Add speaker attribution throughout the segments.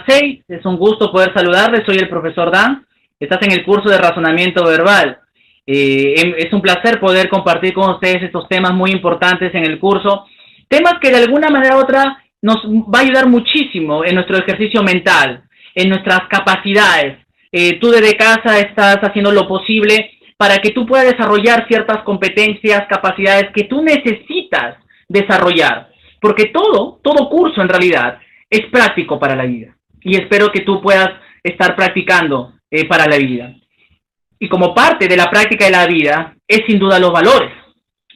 Speaker 1: 6. Es un gusto poder saludarles. Soy el profesor Dan. Estás en el curso de razonamiento verbal. Es un placer poder compartir con ustedes estos temas muy importantes en el curso. Temas que de alguna manera u otra nos va a ayudar muchísimo en nuestro ejercicio mental, en nuestras capacidades. Tú desde casa estás haciendo lo posible para que tú puedas desarrollar ciertas competencias, capacidades que tú necesitas desarrollar. Porque todo curso en realidad es práctico para la vida. Y espero que tú puedas estar practicando para la vida. Y como parte de la práctica de la vida es sin duda los valores.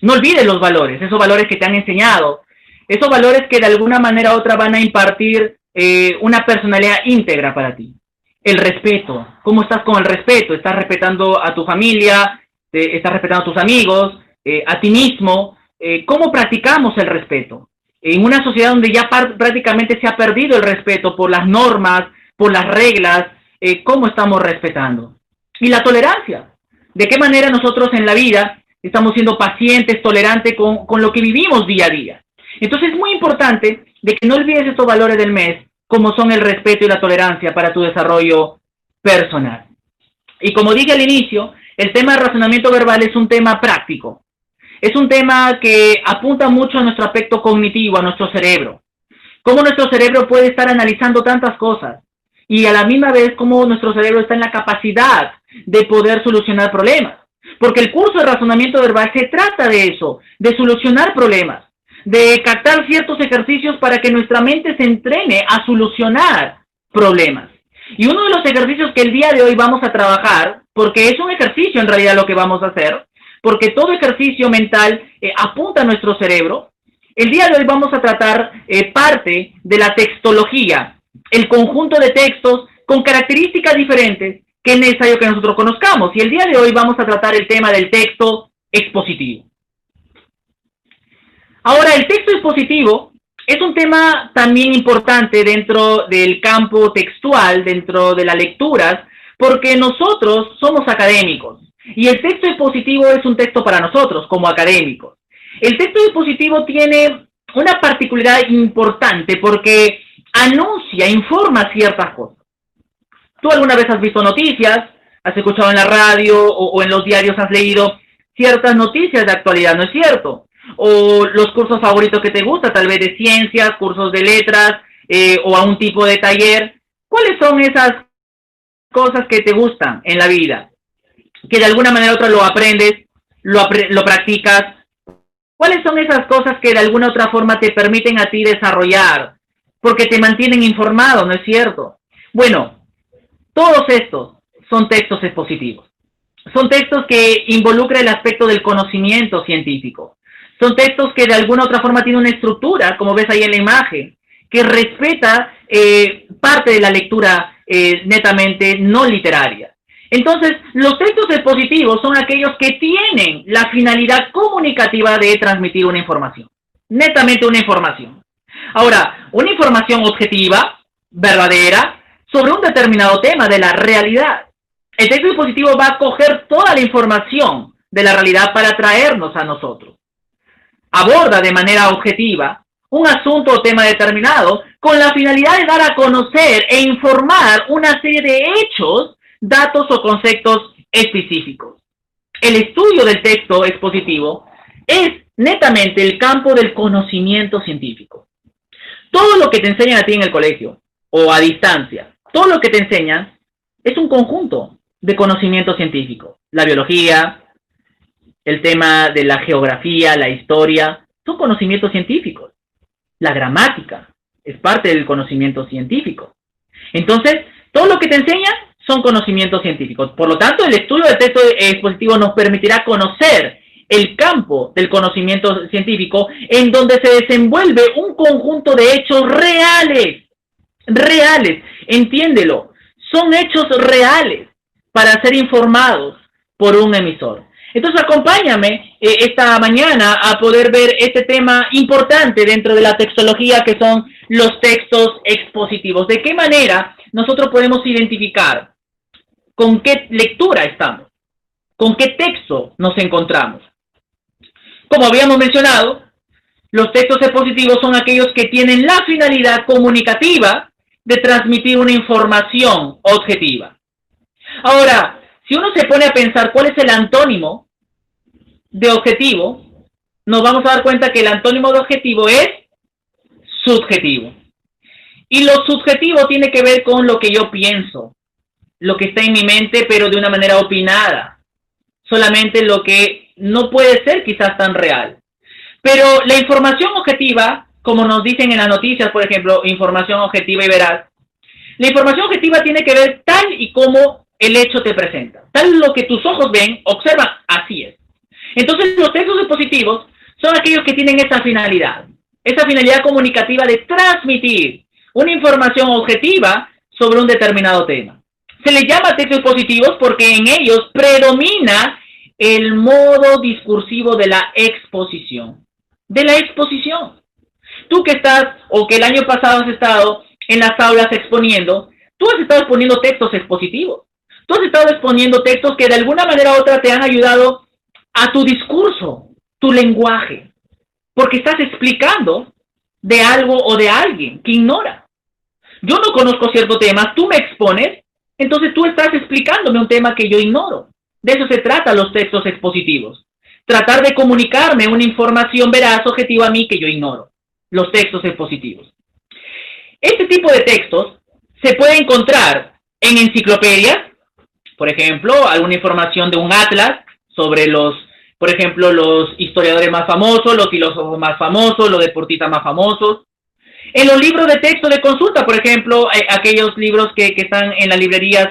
Speaker 1: No olvides los valores, esos valores que te han enseñado, esos valores que de alguna manera u otra van a impartir una personalidad íntegra para ti. El respeto. ¿Cómo estás con el respeto? ¿Estás respetando a tu familia? ¿Estás respetando a tus amigos? ¿A ti mismo? ¿Cómo practicamos el respeto? En una sociedad donde ya prácticamente se ha perdido el respeto por las normas, por las reglas, ¿cómo estamos respetando? Y la tolerancia. ¿De qué manera nosotros en la vida estamos siendo pacientes, tolerantes con lo que vivimos día a día? Entonces es muy importante de que no olvides estos valores del mes, como son el respeto y la tolerancia para tu desarrollo personal. Y como dije al inicio, el tema de razonamiento verbal es un tema práctico. Es un tema que apunta mucho a nuestro aspecto cognitivo, a nuestro cerebro. Cómo nuestro cerebro puede estar analizando tantas cosas y a la misma vez cómo nuestro cerebro está en la capacidad de poder solucionar problemas. Porque el curso de razonamiento verbal se trata de eso, de solucionar problemas, de captar ciertos ejercicios para que nuestra mente se entrene a solucionar problemas. Y uno de los ejercicios que el día de hoy vamos a trabajar, porque es un ejercicio en realidad lo que vamos a hacer, porque todo ejercicio mental apunta a nuestro cerebro. El día de hoy vamos a tratar parte de la textología, el conjunto de textos con características diferentes que es necesario que nosotros conozcamos. Y el día de hoy vamos a tratar el tema del texto expositivo. Ahora, el texto expositivo es un tema también importante dentro del campo textual, dentro de las lecturas, porque nosotros somos académicos. Y el texto expositivo es un texto para nosotros, como académicos. El texto expositivo tiene una particularidad importante porque anuncia, informa ciertas cosas. Tú alguna vez has visto noticias, has escuchado en la radio o en los diarios has leído ciertas noticias de actualidad, ¿no es cierto? O los cursos favoritos que te gusta, tal vez de ciencias, cursos de letras o a un tipo de taller. ¿Cuáles son esas cosas que te gustan en la vida? Que de alguna manera u otra lo aprendes, lo practicas. ¿Cuáles son esas cosas que de alguna otra forma te permiten a ti desarrollar? Porque te mantienen informado, ¿no es cierto? Bueno, todos estos son textos expositivos. Son textos que involucran el aspecto del conocimiento científico. Son textos que de alguna otra forma tienen una estructura, como ves ahí en la imagen, que respeta parte de la lectura netamente no literaria. Entonces, los textos expositivos son aquellos que tienen la finalidad comunicativa de transmitir una información. Netamente una información. Ahora, una información objetiva, verdadera, sobre un determinado tema de la realidad. El texto expositivo va a coger toda la información de la realidad para traernos a nosotros. Aborda de manera objetiva un asunto o tema determinado con la finalidad de dar a conocer e informar una serie de hechos, datos o conceptos específicos. El estudio del texto expositivo es netamente el campo del conocimiento científico. Todo lo que te enseñan a ti en el colegio o a distancia, todo lo que te enseñan es un conjunto de conocimiento científico. La biología, el tema de la geografía, la historia, son conocimientos científicos. La gramática es parte del conocimiento científico. Entonces, todo lo que te enseñan son conocimientos científicos. Por lo tanto, el estudio del texto expositivo nos permitirá conocer el campo del conocimiento científico en donde se desenvuelve un conjunto de hechos reales. Reales, entiéndelo, son hechos reales para ser informados por un emisor. Entonces acompáñame esta mañana a poder ver este tema importante dentro de la textología que son los textos expositivos. ¿De qué manera nosotros podemos identificar con qué lectura estamos? ¿Con qué texto nos encontramos? Como habíamos mencionado, los textos expositivos son aquellos que tienen la finalidad comunicativa de transmitir una información objetiva. Ahora, si uno se pone a pensar cuál es el antónimo de objetivo, nos vamos a dar cuenta que el antónimo de objetivo es subjetivo. Y lo subjetivo tiene que ver con lo que yo pienso, lo que está en mi mente, pero de una manera opinada. Solamente lo que no puede ser quizás tan real. Pero la información objetiva, como nos dicen en las noticias, por ejemplo, información objetiva y veraz, la información objetiva tiene que ver tal y como el hecho te presenta. Tal lo que tus ojos ven, observan, así es. Entonces los textos expositivos son aquellos que tienen esa finalidad comunicativa de transmitir una información objetiva sobre un determinado tema. Se les llama textos expositivos porque en ellos predomina el modo discursivo de la exposición. Tú que estás, o que el año pasado has estado en las aulas exponiendo, tú has estado exponiendo textos expositivos. Tú has estado exponiendo textos que de alguna manera u otra te han ayudado a tu discurso, tu lenguaje, porque estás explicando de algo o de alguien que ignora. Yo no conozco ciertos temas, tú me expones, entonces tú estás explicándome un tema que yo ignoro. De eso se trata los textos expositivos. Tratar de comunicarme una información veraz, objetiva a mí que yo ignoro. Los textos expositivos. Este tipo de textos se puede encontrar en enciclopedias, por ejemplo, alguna información de un atlas sobre por ejemplo, los historiadores más famosos, los filósofos más famosos, los deportistas más famosos. En los libros de texto de consulta, por ejemplo, aquellos libros que están en las librerías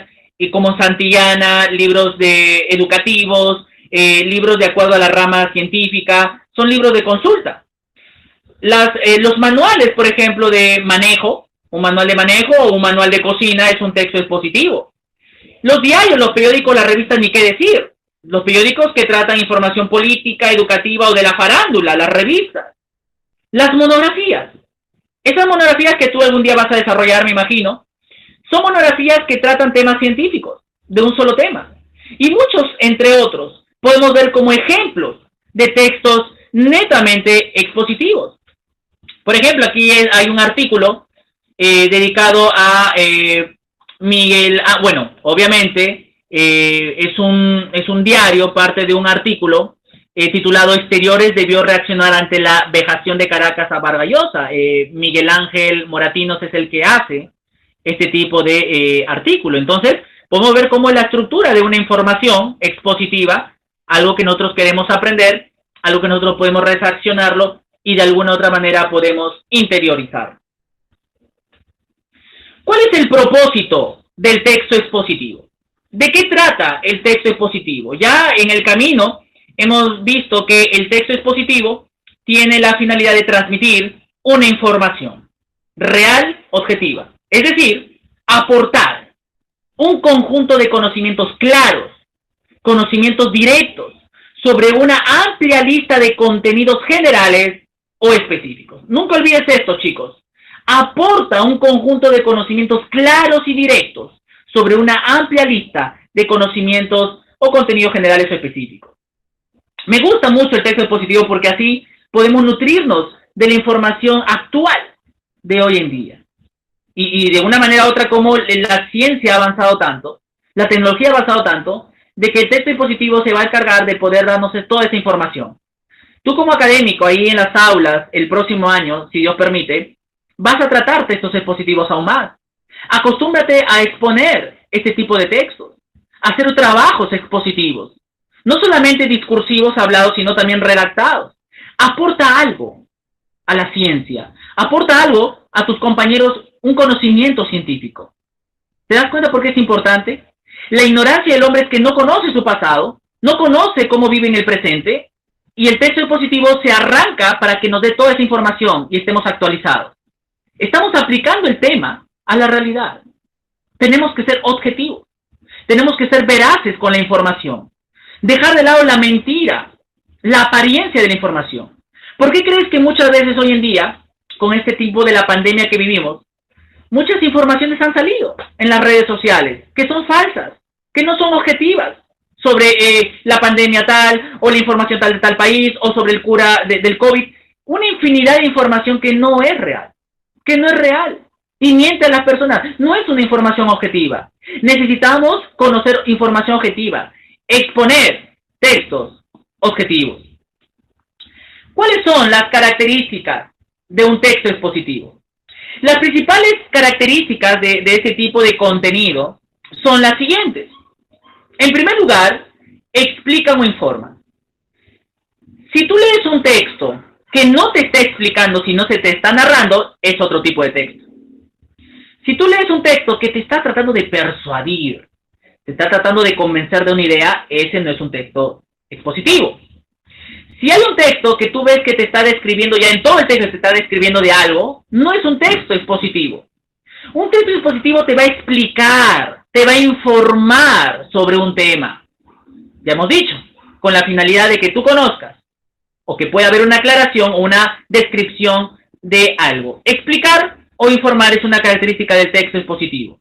Speaker 1: como Santillana, libros educativos, libros de acuerdo a la rama científica, son libros de consulta. Los manuales, por ejemplo, de manejo, un manual de manejo o un manual de cocina es un texto expositivo. Los diarios, los periódicos, las revistas, ni qué decir. Los periódicos que tratan información política, educativa o de la farándula, las revistas. Las monografías. Esas monografías que tú algún día vas a desarrollar, me imagino, son monografías que tratan temas científicos, de un solo tema. Y muchos, entre otros, podemos ver como ejemplos de textos netamente expositivos. Por ejemplo, aquí hay un artículo dedicado a Miguel, bueno, obviamente es un diario, parte de un artículo titulado Exteriores debió reaccionar ante la vejación de Caracas a Vargas Llosa. Miguel Ángel Moratinos es el que hace este tipo de artículo. Entonces, podemos ver cómo es la estructura de una información expositiva, algo que nosotros queremos aprender, algo que nosotros podemos reaccionarlo y de alguna otra manera podemos interiorizar. ¿Cuál es el propósito del texto expositivo? ¿De qué trata el texto expositivo? Ya en el camino hemos visto que el texto expositivo tiene la finalidad de transmitir una información real, objetiva. Es decir, aportar un conjunto de conocimientos claros, conocimientos directos, sobre una amplia lista de contenidos generales o específicos. Nunca olvides esto, chicos. Aporta un conjunto de conocimientos claros y directos sobre una amplia lista de conocimientos o contenidos generales o específicos. Me gusta mucho el texto expositivo porque así podemos nutrirnos de la información actual de hoy en día. Y de una manera u otra, como la ciencia ha avanzado tanto, la tecnología ha avanzado tanto, de que el texto expositivo se va a encargar de poder darnos toda esa información. Tú como académico, ahí en las aulas, el próximo año, si Dios permite, vas a tratar textos expositivos aún más. Acostúmbrate a exponer este tipo de textos, a hacer trabajos expositivos, no solamente discursivos hablados, sino también redactados. Aporta algo a la ciencia, aporta algo a tus compañeros, un conocimiento científico. ¿Te das cuenta por qué es importante? La ignorancia del hombre es que no conoce su pasado, no conoce cómo vive en el presente, y el texto expositivo se arranca para que nos dé toda esa información y estemos actualizados. Estamos aplicando el tema a la realidad. Tenemos que ser objetivos, tenemos que ser veraces con la información, dejar de lado la mentira, la apariencia de la información. ¿Por qué crees que muchas veces hoy en día, con este tipo de la pandemia que vivimos, muchas informaciones han salido en las redes sociales que son falsas, que no son objetivas sobre la pandemia tal o la información tal de tal país o sobre el cura del COVID? Una infinidad de información que no es real, que no es real. y miente a las personas. No es una información objetiva. Necesitamos conocer información objetiva, exponer textos objetivos. ¿Cuáles son las características de un texto expositivo? Las principales características de este tipo de contenido son las siguientes. En primer lugar, explica o informa. Si tú lees un texto que no te está explicando, sino se te está narrando, es otro tipo de texto. Si tú lees un texto que te está tratando de persuadir, te está tratando de convencer de una idea, ese no es un texto expositivo. Si hay un texto que tú ves que te está describiendo, ya en todo el texto te está describiendo de algo, no es un texto expositivo. Un texto expositivo te va a explicar, te va a informar sobre un tema. Ya hemos dicho, con la finalidad de que tú conozcas, o que pueda haber una aclaración o una descripción de algo. Explicar o informar es una característica del texto expositivo.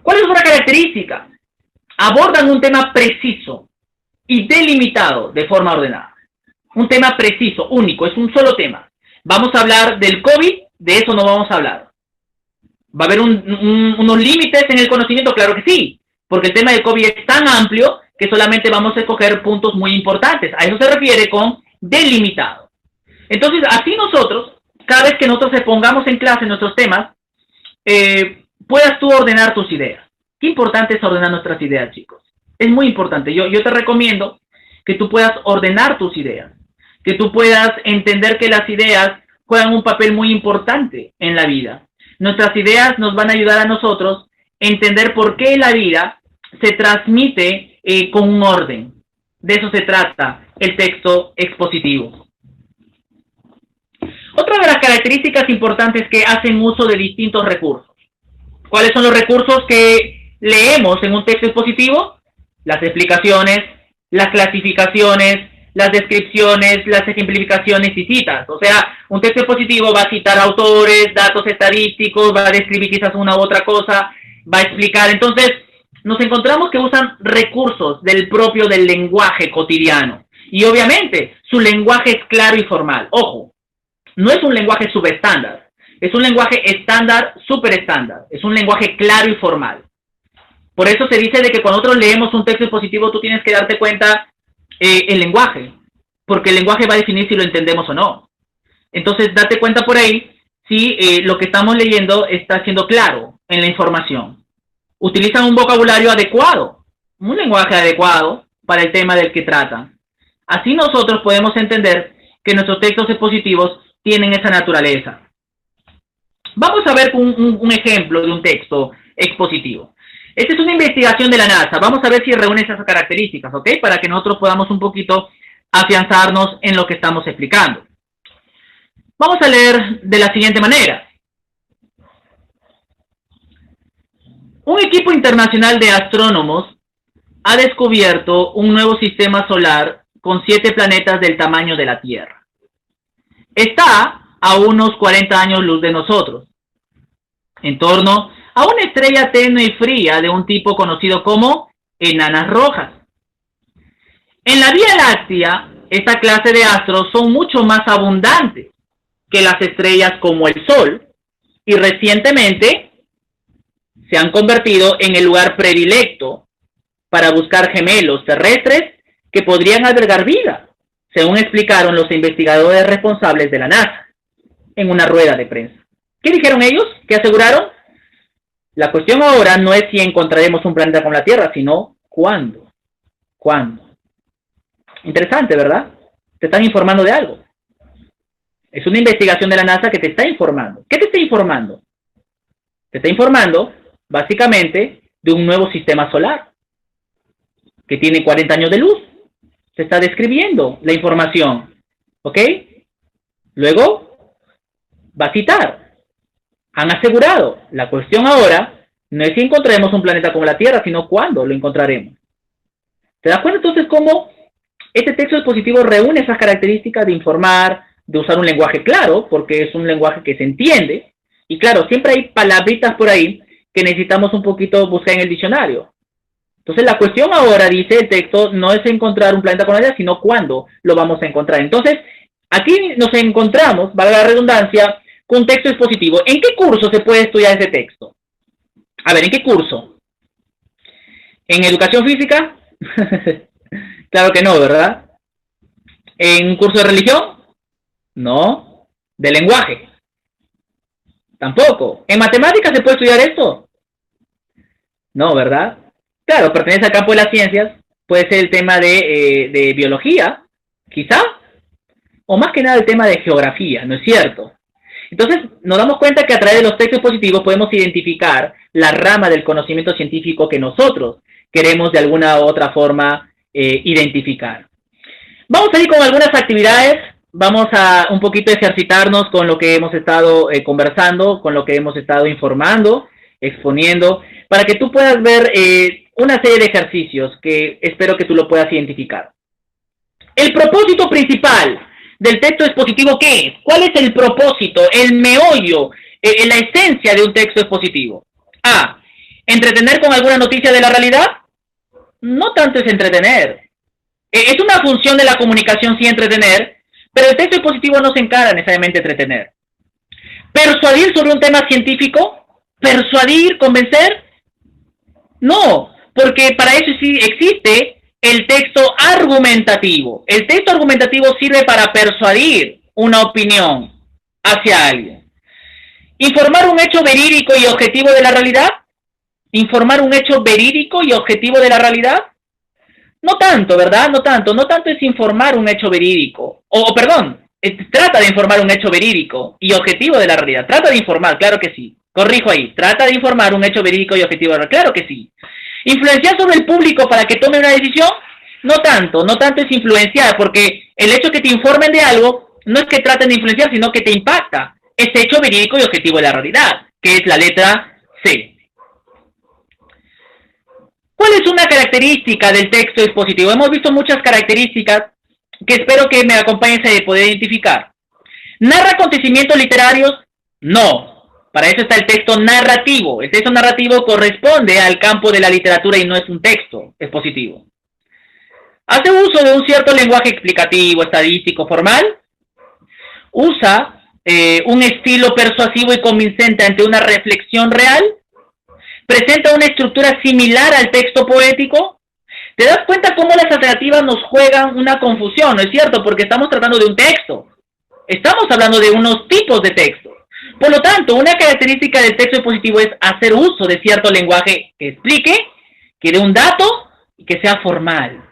Speaker 1: ¿Cuál es otra característica? Abordan un tema preciso y delimitado de forma ordenada. Un tema preciso, único, es un solo tema. Vamos a hablar del COVID, de eso no vamos a hablar. ¿Va a haber unos límites en el conocimiento? Claro que sí, porque el tema del COVID es tan amplio que solamente vamos a escoger puntos muy importantes. A eso se refiere con delimitado. Entonces, así nosotros, cada vez que nosotros pongamos en clase nuestros temas, puedas tú ordenar tus ideas. Qué importante es ordenar nuestras ideas, chicos. Es muy importante. Yo te recomiendo que tú puedas ordenar tus ideas, que tú puedas entender que las ideas juegan un papel muy importante en la vida. Nuestras ideas nos van a ayudar a nosotros a entender por qué la vida se transmite con un orden. De eso se trata el texto expositivo. Otra de las características importantes es que hacen uso de distintos recursos. ¿Cuáles son los recursos que leemos en un texto expositivo? Las explicaciones, las clasificaciones, las descripciones, las ejemplificaciones y citas. O sea, un texto expositivo va a citar autores, datos estadísticos, va a describir quizás una u otra cosa, va a explicar. Entonces, nos encontramos que usan recursos del propio del lenguaje cotidiano. Y obviamente, su lenguaje es claro y formal. Ojo, no es un lenguaje subestándar, es un lenguaje estándar, superestándar. Es un lenguaje claro y formal. Por eso se dice de que cuando nosotros leemos un texto expositivo, tú tienes que darte cuenta el lenguaje, porque el lenguaje va a definir si lo entendemos o no. Entonces, date cuenta por ahí si lo que estamos leyendo está siendo claro en la información. Utilizan un vocabulario adecuado, un lenguaje adecuado para el tema del que tratan. Así nosotros podemos entender que nuestros textos expositivos tienen esa naturaleza. Vamos a ver un ejemplo de un texto expositivo. Esta es una investigación de la NASA. Vamos a ver si reúne esas características, ¿ok? Para que nosotros podamos un poquito afianzarnos en lo que estamos explicando. Vamos a leer de la siguiente manera. Un equipo internacional de astrónomos ha descubierto un nuevo sistema solar con 7 planetas del tamaño de la Tierra. Está a unos 40 años luz de nosotros, en torno a una estrella tenue y fría de un tipo conocido como enanas rojas. En la Vía Láctea, esta clase de astros son mucho más abundantes que las estrellas como el Sol, y recientemente se han convertido en el lugar predilecto para buscar gemelos terrestres que podrían albergar vida, según explicaron los investigadores responsables de la NASA en una rueda de prensa. ¿Qué dijeron ellos? ¿Qué aseguraron? La cuestión ahora no es si encontraremos un planeta como la Tierra, sino ¿cuándo? ¿Cuándo? Interesante, ¿verdad? Te están informando de algo. Es una investigación de la NASA que te está informando. ¿Qué te está informando? Te está informando, básicamente, de un nuevo sistema solar que tiene 40 años de luz. Se está describiendo la información. ¿Ok? Luego, va a citar. Han asegurado. La cuestión ahora no es si encontraremos un planeta como la Tierra, sino cuándo lo encontraremos. ¿Te das cuenta entonces cómo este texto expositivo reúne esas características de informar, de usar un lenguaje claro, porque es un lenguaje que se entiende? Y claro, siempre hay palabritas por ahí que necesitamos un poquito buscar en el diccionario. Entonces la cuestión ahora, dice el texto, no es encontrar un planeta como la Tierra, sino cuándo lo vamos a encontrar. Entonces, aquí nos encontramos, valga la redundancia, con texto expositivo. ¿En qué curso se puede estudiar ese texto? A ver, ¿en qué curso? ¿En educación física? Claro que no, ¿verdad? ¿En un curso de religión? No. ¿De lenguaje? Tampoco. ¿En matemáticas se puede estudiar esto? No, ¿verdad? Claro, pertenece al campo de las ciencias. Puede ser el tema de biología, quizá. O más que nada el tema de geografía, ¿no es cierto? Entonces, nos damos cuenta que a través de los textos expositivos podemos identificar la rama del conocimiento científico que nosotros queremos de alguna u otra forma identificar. Vamos a ir con algunas actividades, vamos a un poquito ejercitarnos con lo que hemos estado conversando, con lo que hemos estado informando, exponiendo, para que tú puedas ver una serie de ejercicios que espero que tú lo puedas identificar. El propósito principal del texto expositivo, ¿qué es? ¿Cuál es el propósito, el meollo, la esencia de un texto expositivo? A. ¿Entretener con alguna noticia de la realidad? No tanto es entretener. Es una función de la comunicación, sí, entretener, pero el texto expositivo no se encarga necesariamente de entretener. ¿Persuadir sobre un tema científico? ¿Persuadir? ¿Convencer? No, porque para eso sí existe el texto argumentativo. El texto argumentativo sirve para persuadir una opinión hacia alguien. ¿Informar un hecho verídico y objetivo de la realidad? ¿Informar un hecho verídico y objetivo de la realidad? No tanto, ¿verdad? No tanto es informar un hecho verídico. Trata de informar un hecho verídico y objetivo de la realidad. Trata de informar, claro que sí. Corrijo ahí. Trata de informar un hecho verídico y objetivo de la realidad. Claro que sí. ¿Influenciar sobre el público para que tome una decisión? No tanto es influenciar, porque el hecho que te informen de algo no es que traten de influenciar, sino que te impacta ese hecho verídico y objetivo de la realidad, que es la letra C. ¿Cuál es una característica del texto expositivo? Hemos visto muchas características que espero que me acompañes a poder identificar. ¿Narra acontecimientos literarios? No. Para eso está el texto narrativo. El texto narrativo corresponde al campo de la literatura y no es un texto expositivo. ¿Hace uso de un cierto lenguaje explicativo, estadístico, formal? ¿Usa un estilo persuasivo y convincente ante una reflexión real? ¿Presenta una estructura similar al texto poético? ¿Te das cuenta cómo las alternativas nos juegan una confusión? ¿No es cierto? Porque estamos tratando de un texto. Estamos hablando de unos tipos de texto. Por lo tanto, una característica del texto expositivo es hacer uso de cierto lenguaje que explique, que dé un dato y que sea formal.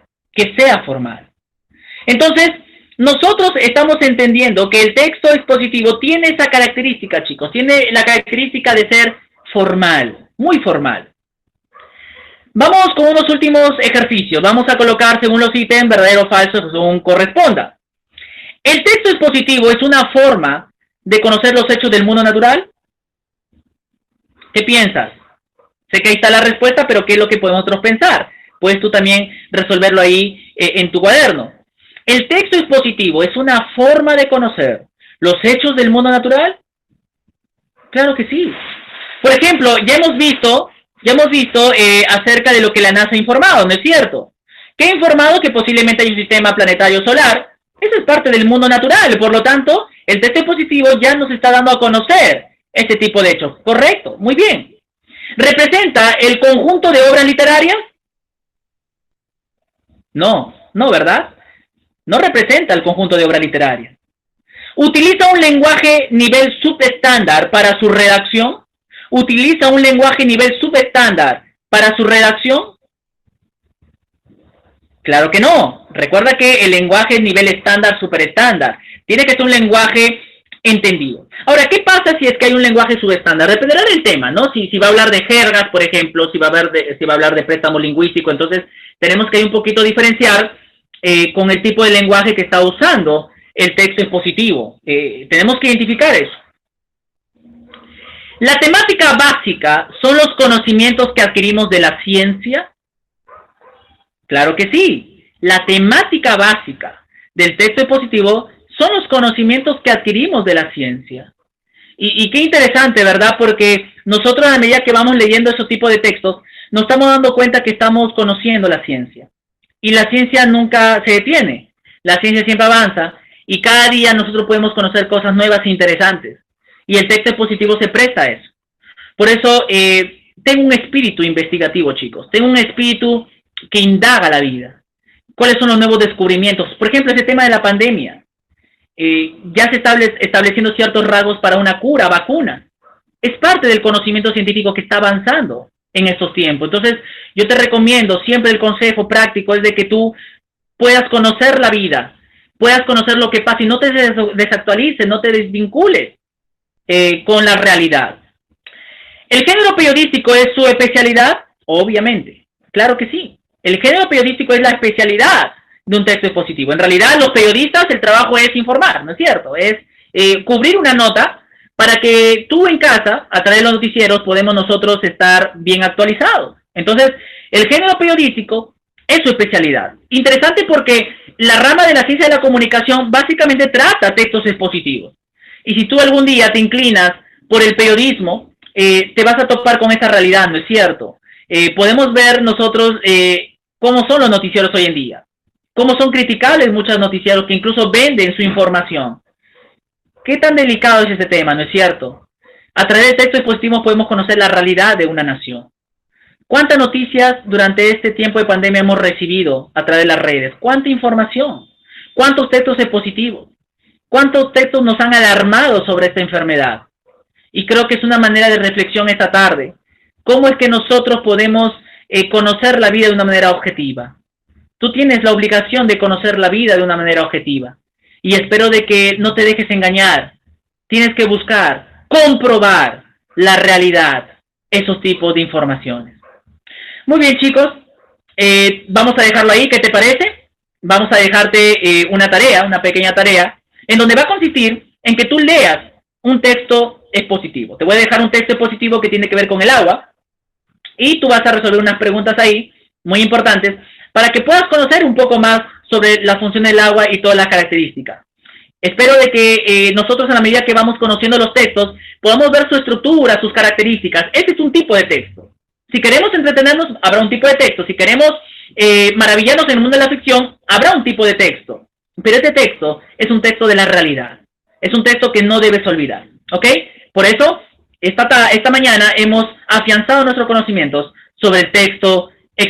Speaker 1: Entonces, nosotros estamos entendiendo que el texto expositivo tiene esa característica, chicos. Tiene la característica de ser formal, muy formal. Vamos con unos últimos ejercicios. Vamos a colocar, según los ítems, verdadero o falso, según corresponda. ¿El texto expositivo es una forma de conocer los hechos del mundo natural? ¿Qué piensas? Sé que ahí está la respuesta, pero ¿qué es lo que podemos nosotros pensar? Puedes tú también resolverlo ahí en tu cuaderno. ¿El texto expositivo es una forma de conocer los hechos del mundo natural? Claro que sí. Por ejemplo, ya hemos visto acerca de lo que la NASA ha informado, ¿no es cierto? ¿Qué ha informado? Que posiblemente hay un sistema planetario solar. Eso es parte del mundo natural, por lo tanto, el texto expositivo ya nos está dando a conocer este tipo de hechos. Correcto, muy bien. ¿Representa el conjunto de obras literarias? No, ¿verdad? No representa el conjunto de obras literarias. ¿Utiliza un lenguaje nivel subestándar para su redacción? ¿Utiliza un lenguaje nivel subestándar para su redacción? Claro que no. Recuerda que el lenguaje es nivel estándar, superestándar. Tiene que ser un lenguaje entendido. Ahora, ¿qué pasa si es que hay un lenguaje subestándar? Dependerá del tema, ¿no? Si va a hablar de jergas, por ejemplo, si va a hablar de préstamo lingüístico, entonces tenemos que un poquito diferenciar con el tipo de lenguaje que está usando el texto expositivo. Tenemos que identificar eso. ¿La temática básica son los conocimientos que adquirimos de la ciencia? Claro que sí. La temática básica del texto expositivo son los conocimientos que adquirimos de la ciencia. Y qué interesante, ¿verdad? Porque nosotros a medida que vamos leyendo esos tipos de textos, nos estamos dando cuenta que estamos conociendo la ciencia. Y la ciencia nunca se detiene. La ciencia siempre avanza y cada día nosotros podemos conocer cosas nuevas e interesantes. Y el texto expositivo se presta a eso. Por eso, tengo un espíritu investigativo, chicos. Tengo un espíritu que indaga la vida. ¿Cuáles son los nuevos descubrimientos? Por ejemplo, ese tema de la pandemia. Ya se estableciendo ciertos rasgos para una cura, vacuna. Es parte del conocimiento científico que está avanzando en estos tiempos. Entonces, yo te recomiendo, siempre el consejo práctico es de que tú puedas conocer la vida, puedas conocer lo que pasa y no te desactualices, no te desvincules con la realidad. ¿El género periodístico es su especialidad? Obviamente, claro que sí. El género periodístico es la especialidad de un texto expositivo. En realidad, los periodistas, el trabajo es informar, ¿no es cierto? Es cubrir una nota para que tú en casa, a través de los noticieros, podemos nosotros estar bien actualizados. Entonces, el género periodístico es su especialidad. Interesante porque la rama de la ciencia de la comunicación básicamente trata textos expositivos. Y si tú algún día te inclinas por el periodismo, te vas a topar con esa realidad, ¿no es cierto? Podemos ver nosotros cómo son los noticieros hoy en día, cómo son criticables muchos noticieros que incluso venden su información. ¿Qué tan delicado es ese tema, no es cierto? A través de textos expositivos podemos conocer la realidad de una nación. ¿Cuántas noticias durante este tiempo de pandemia hemos recibido a través de las redes? ¿Cuánta información? ¿Cuántos textos expositivos? ¿Cuántos textos nos han alarmado sobre esta enfermedad? Y creo que es una manera de reflexión esta tarde. ¿Cómo es que nosotros podemos conocer la vida de una manera objetiva? Tú tienes la obligación de conocer la vida de una manera objetiva. Y espero de que no te dejes engañar. Tienes que buscar, comprobar la realidad, esos tipos de informaciones. Muy bien, chicos. Vamos a dejarlo ahí. ¿Qué te parece? Vamos a dejarte una tarea, una pequeña tarea, en donde va a consistir en que tú leas un texto expositivo. Te voy a dejar un texto expositivo que tiene que ver con el agua y tú vas a resolver unas preguntas ahí muy importantes para que puedas conocer un poco más sobre la función del agua y todas las características. Espero de que nosotros, a la medida que vamos conociendo los textos, podamos ver su estructura, sus características. Este es un tipo de texto. Si queremos entretenernos, habrá un tipo de texto. Si queremos maravillarnos en el mundo de la ficción, habrá un tipo de texto. Pero este texto es un texto de la realidad. Es un texto que no debes olvidar. ¿Ok? Por eso, esta mañana hemos afianzado nuestros conocimientos sobre el texto